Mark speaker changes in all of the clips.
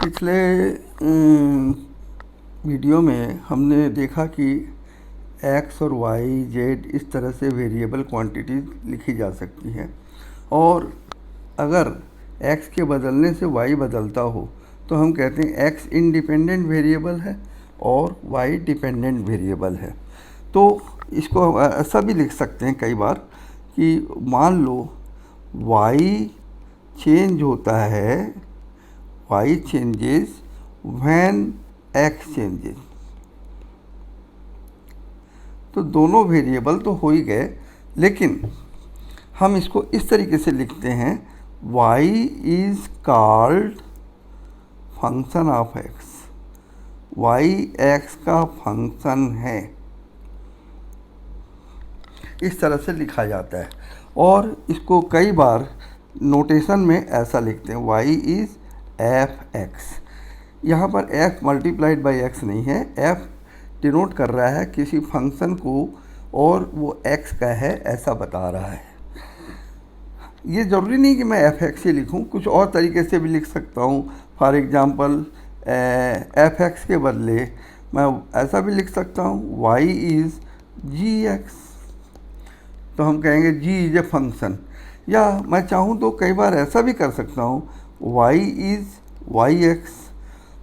Speaker 1: पिछले वीडियो में हमने देखा कि एक्स और वाई जेड इस तरह से वेरिएबल क्वांटिटीज लिखी जा सकती हैं, और अगर एक्स के बदलने से वाई बदलता हो तो हम कहते हैं एक्स इंडिपेंडेंट वेरिएबल है और वाई डिपेंडेंट वेरिएबल है। तो इसको ऐसा भी लिख सकते हैं कई बार कि मान लो वाई चेंज होता है, y changes when x changes. तो दोनों वेरिएबल तो हो ही गए, लेकिन हम इसको इस तरीके से लिखते हैं y is called function of x। y x का फंक्शन है, इस तरह से लिखा जाता है। और इसको कई बार नोटेशन में ऐसा लिखते हैं y इज एफ एक्स। यहाँ पर f मल्टीप्लाइड बाई x नहीं है, f डिनोट कर रहा है किसी फंक्शन को और वो x का है ऐसा बता रहा है। ये ज़रूरी नहीं कि मैं एफ एक्स ही लिखूँ, कुछ और तरीके से भी लिख सकता हूँ। फॉर एग्ज़ाम्पल एफ एक्स के बदले मैं ऐसा भी लिख सकता हूँ वाई इज़ जी एक्स। तो हम कहेंगे जी इज़ ए फंक्शन, या मैं चाहूँ तो कई बार ऐसा भी कर सकता हूँ वाई इज़ वाई एक्स।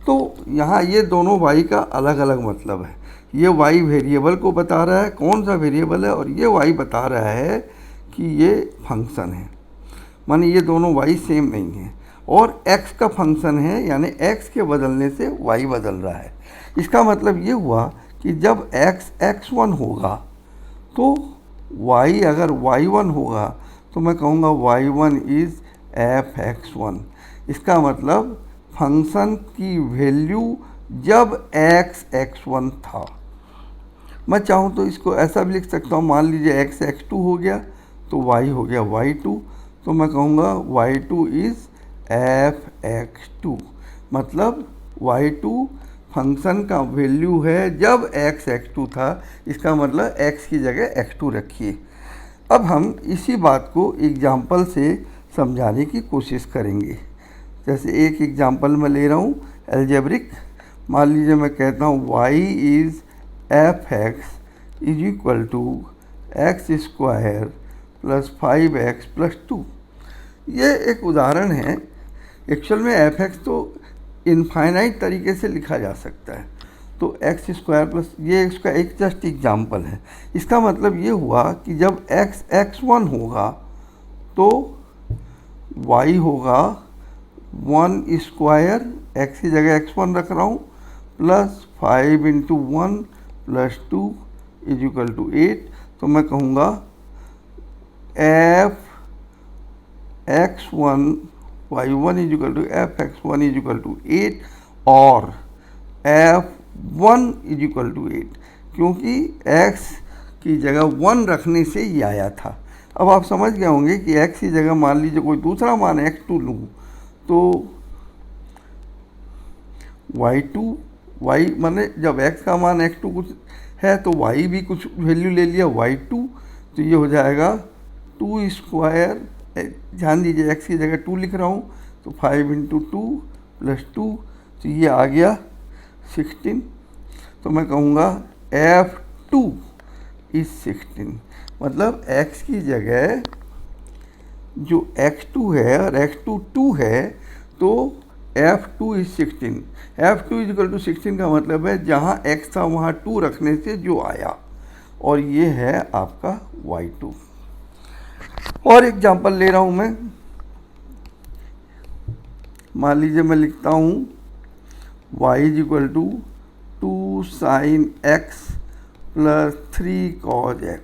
Speaker 1: तो यहाँ ये दोनों वाई का अलग अलग मतलब है। ये वाई वेरिएबल को बता रहा है कौन सा वेरिएबल है, और ये वाई बता रहा है कि ये फंक्शन है। माने ये दोनों y सेम नहीं है, और x का फंक्शन है, यानी x के बदलने से y बदल रहा है। इसका मतलब ये हुआ कि जब x x1 होगा तो y अगर y1 होगा तो मैं कहूँगा y1 इज़ एफ x1। इसका मतलब फंक्शन की वैल्यू जब x x1 था। मैं चाहूँ तो इसको ऐसा भी लिख सकता हूँ, मान लीजिए x x2 हो गया तो y हो गया y2, तो मैं कहूँगा y2 इज़ एफ x2। मतलब y2 फंक्शन का वैल्यू है जब x x2 था। इसका मतलब x की जगह x2 रखिए। अब हम इसी बात को एग्जाम्पल से समझाने की कोशिश करेंगे। जैसे एक एग्जाम्पल मैं ले रहा हूँ एल्जेब्रिक। मान लीजिए मैं कहता हूँ y is f x is equal to x square plus 5x plus 2। ये एक उदाहरण है। एक्चुअल में एफ एक्स तो इनफाइनाइट तरीके से लिखा जा सकता है, तो एक्स स्क्वायर प्लस, ये इसका एक जस्ट एग्जाम्पल है। इसका मतलब ये हुआ कि जब x x1 होगा तो y होगा 1 स्क्वायर, x की जगह x1 रख रहा हूँ, plus 5 into 1 plus 2 is equal to 8। तो मैं कहूँगा f x1 y1 is equal to f x1 is equal to 8 और f1 इज इक्वल टू 8, क्योंकि x की जगह 1 रखने से ये आया था। अब आप समझ गए होंगे कि x की जगह मान लीजिए कोई दूसरा मान x2 लूँ तो y2 y माने जब x का मान x2 कुछ है तो y भी कुछ वैल्यू ले लिया y2, तो ये हो जाएगा 2 स्क्वायर। ध्यान दीजिए x की जगह 2 लिख रहा हूँ, तो 5 इंटू 2 प्लस 2, तो ये आ गया 16। तो मैं कहूँगा f2 इज 16। मतलब x की जगह जो x2 है और x2 2 है, तो f2 is 16। f2 is equal to 16 का मतलब है जहाँ x था वहाँ 2 रखने से जो आया, और ये है आपका y2। और एग्जाम्पल ले रहा हूँ मैं। मान लीजिए मैं लिखता हूँ y is equal to 2 sine x plus 3 cos x,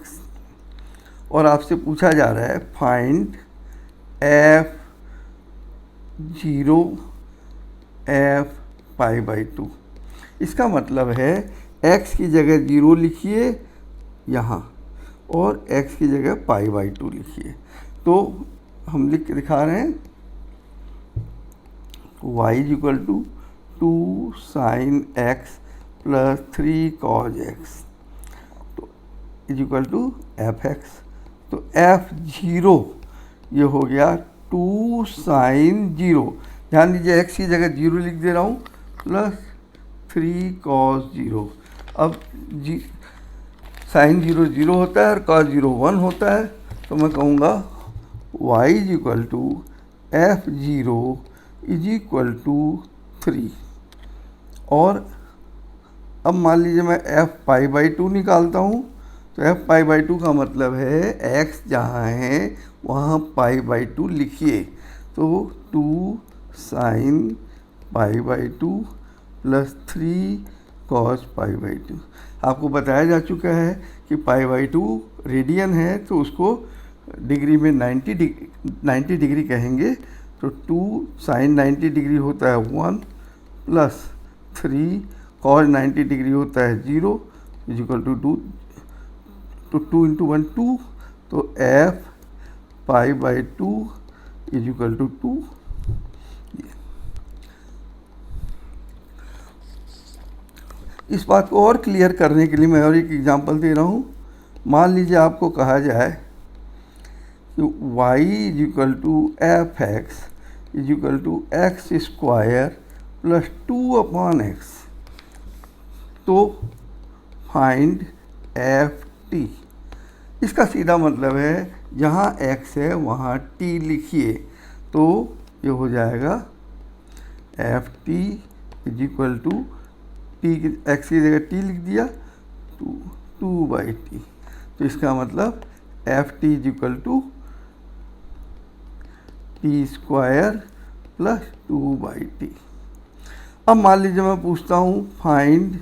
Speaker 1: और आपसे पूछा जा रहा है find f0 f pi by 2। इसका मतलब है x की जगह 0 लिखिए यहाँ, और x की जगह पाई बाई 2 लिखिए। तो हम लिख के दिखा रहे हैं y is equal to 2 sine x plus 3 cos x, तो is equal to f x. तो f0 ये हो गया 2 साइन 0, ध्यान दीजिए x की जगह 0 लिख दे रहा हूँ, प्लस 3 cos 0। अब जी साइन 0 0 होता है और cos 0 1 होता है, तो मैं कहूँगा y is equal to f0 is equal to 3। और अब मान लीजिए मैं f पाई बाई 2 निकालता हूँ, तो f पाई बाई 2 का मतलब है x जहाँ है वहाँ पाई बाई 2 लिखिए, तो 2 sine pi by 2 plus 3 cos pi by 2। आपको बताया जा चुका है कि पाई बाई 2 रेडियन है, तो उसको डिग्री में 90 डिग्री कहेंगे, तो 2 साइन 90 डिग्री होता है 1 प्लस 3 कॉस 90 डिग्री होता है 0 इज इक्वल टू 2, तो 2 इंटू 1 2, तो f pi by 2 is equal to 2। इस बात को और क्लियर करने के लिए मैं और एक एग्जांपल दे रहा हूँ। मान लीजिए आपको कहा जाए कि y is equal to f x is equal to x square plus 2/x, तो फाइंड एफ टी। इसका सीधा मतलब है जहाँ x है वहाँ t लिखिए, तो ये हो जाएगा f t is equal to t की x की जगह t लिख दिया 2/t, तो इसका मतलब f t is equal to t square plus 2/t। अब मान लीजिए मैं पूछता हूँ फाइंड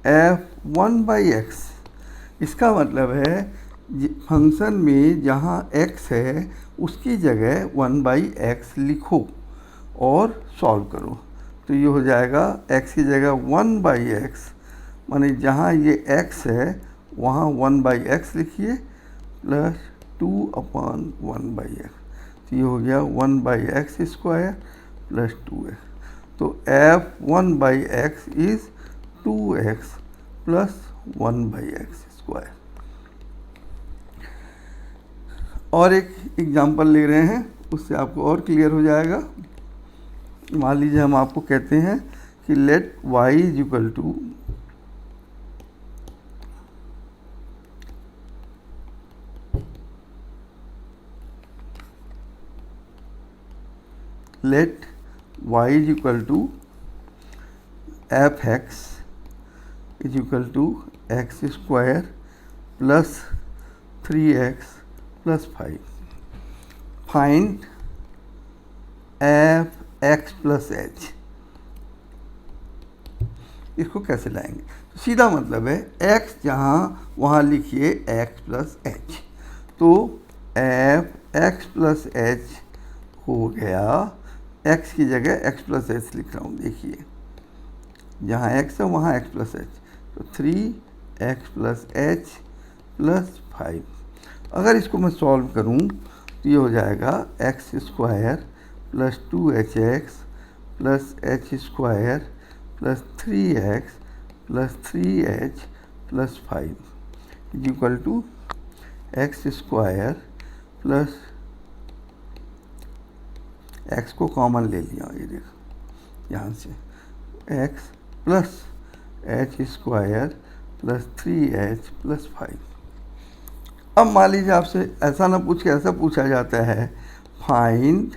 Speaker 1: f1/x। इसका मतलब है फंक्शन में जहाँ x है उसकी जगह 1/x लिखो और सॉल्व करो, तो ये हो जाएगा x की जगह 1/x, माने जहाँ ये x है वहाँ 1/x लिखिए प्लस 2/1/x, तो ये हो गया 1/x स्क्वायर प्लस 2x, तो f1/x is 2x plus 1/x square. और एक एग्जांपल ले रहे हैं, उससे आपको और क्लियर हो जाएगा। मान लीजिए हम आपको कहते हैं कि let y is equal to let y is equal to f x is equal to x square plus 3x plus 5। Find f x plus h. इसको कैसे लाएंगे? तो सीधा मतलब है x जहाँ वहाँ लिखिए x प्लस एच, तो एफ एक्स प्लस एच हो गया, x की जगह x प्लस एच लिख रहा हूँ, देखिए जहाँ x है वहाँ x प्लस एच, तो 3x प्लस एच प्लस 5। अगर इसको मैं सॉल्व करूँ तो ये हो जाएगा x square plus 2hx plus h square plus 3x plus 3h plus 5 is equal to x square plus x को कॉमन ले लिया, ये देखो यहाँ से x plus h square plus 3h plus 5। अब मान लीजिए आपसे ऐसा ना पूछ के ऐसा पूछा जाता है find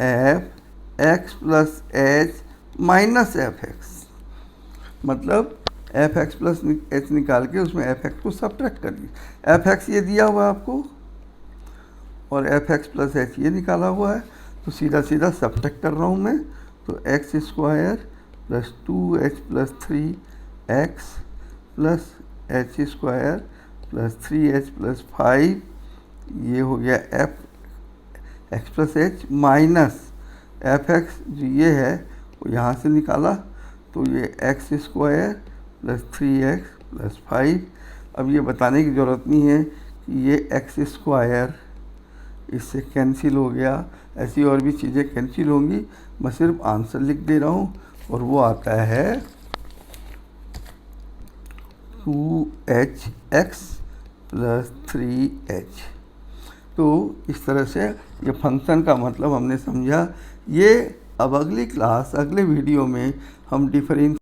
Speaker 1: f x plus H minus F x, मतलब एफ एक्स प्लस एच निकाल के उसमें एफ एक्स को सब्ट्रैक्ट कर लीजिए। एफ एक्स ये दिया हुआ है आपको और एफ एक्स प्लस एच ये निकाला हुआ है, तो सीधा सीधा सब्ट्रैक्ट कर रहा हूँ मैं, तो x square plus 2h plus 3x plus h square plus 3h plus 5, ये हो गया F x plus H minus F x जो ये है वो यहाँ से निकाला, तो ये x square plus 3x plus 5। अब ये बताने की ज़रूरत नहीं है कि ये एक्स स्क्वायर इससे कैंसिल हो गया, ऐसी और भी चीज़ें कैंसिल होंगी, मैं सिर्फ आंसर लिख दे रहा हूँ और वो आता है 2hx प्लस 3h। तो इस तरह से ये फंक्शन का मतलब हमने समझा। ये अब अगली क्लास अगले वीडियो में हम डिफरेंस